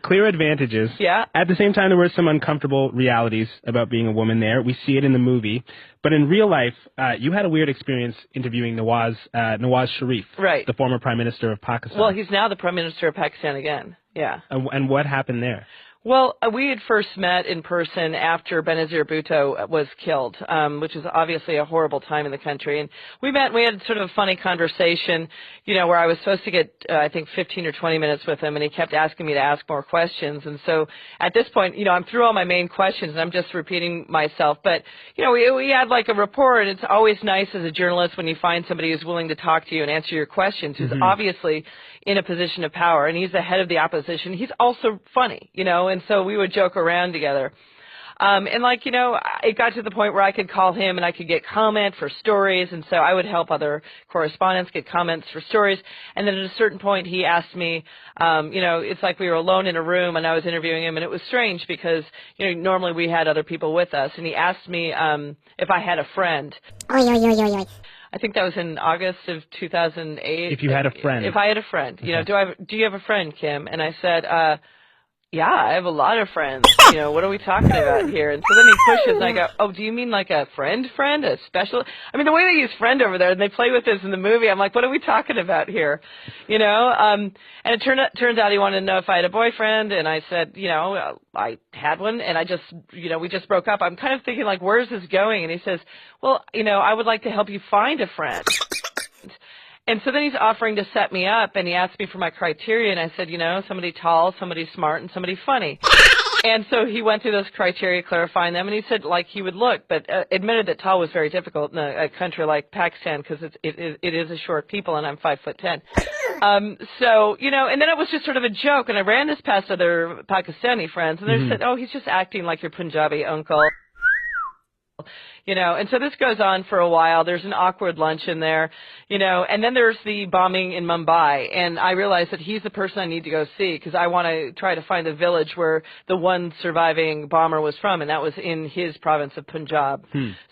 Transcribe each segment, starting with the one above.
Clear advantages. Yeah. At the same time, there were some uncomfortable realities about being a woman there. We see it in the movie. But in real life, you had a weird experience interviewing Nawaz Sharif, right, the former Prime Minister of Pakistan. Well, he's now the Prime Minister of Pakistan again. Yeah. And what happened there? Well, we had first met in person after Benazir Bhutto was killed, which was obviously a horrible time in the country. And we met, we had sort of a funny conversation, you know, where I was supposed to get, I think, 15 or 20 minutes with him, and he kept asking me to ask more questions. And so at this point, you know, I'm through all my main questions, and I'm just repeating myself. But, you know, we had like a rapport, and it's always nice as a journalist when you find somebody who's willing to talk to you and answer your questions, who's obviously in a position of power, and he's the head of the opposition. He's also funny, you know, and so we would joke around together. And like, you know, it got to the point where I could call him and I could get comment for stories, and so I would help other correspondents get comments for stories. And then at a certain point he asked me, you know, it's like we were alone in a room and I was interviewing him, and it was strange because, you know, normally we had other people with us, and he asked me if I had a friend. I think that was in August of 2008. If you had a friend. If I had a friend. You know, do you have a friend, Kim? And I said, yeah, I have a lot of friends. You know, what are we talking about here? And so then he pushes, and I go, oh, do you mean like a friend, a special? I mean, the way they use friend over there, and they play with this in the movie, I'm like, what are we talking about here? You know, and it turns out he wanted to know if I had a boyfriend, and I said, you know, I had one, and I just, you know, we just broke up. I'm kind of thinking, like, where's this going? And he says, well, you know, I would like to help you find a friend. And so then he's offering to set me up, and he asked me for my criteria, and I said, you know, somebody tall, somebody smart, and somebody funny. And so he went through those criteria, clarifying them, and he said, like, he would look, but admitted that tall was very difficult in a country like Pakistan because it is a short people, and I'm 5'10". So, you know, and then it was just sort of a joke, and I ran this past other Pakistani friends, and they said, oh, he's just acting like your Punjabi uncle. You know, and so this goes on for a while. There's an awkward lunch in there, you know, and then there's the bombing in Mumbai, and I realized that he's the person I need to go see because I want to try to find the village where the one surviving bomber was from, and that was in his province of Punjab.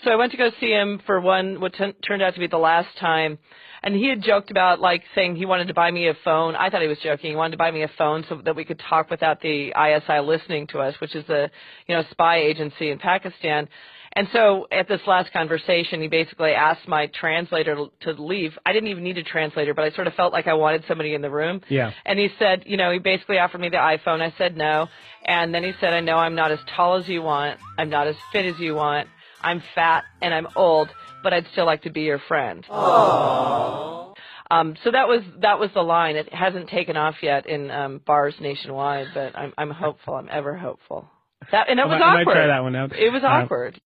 So I went to go see him for what turned out to be the last time. And he had joked about, like, saying he wanted to buy me a phone. I thought he was joking. He wanted to buy me a phone so that we could talk without the ISI listening to us, which is a, you know, spy agency in Pakistan. And so at this last conversation, he basically asked my translator to leave. I didn't even need a translator, but I sort of felt like I wanted somebody in the room. Yeah. And he said, you know, he basically offered me the iPhone. I said no. And then he said, I know I'm not as tall as you want. I'm not as fit as you want. I'm fat and I'm old, but I'd still like to be your friend. Aww. So that was the line. It hasn't taken off yet in bars nationwide, but I'm hopeful. I'm ever hopeful. And it was awkward. I might try that one out. It was awkward.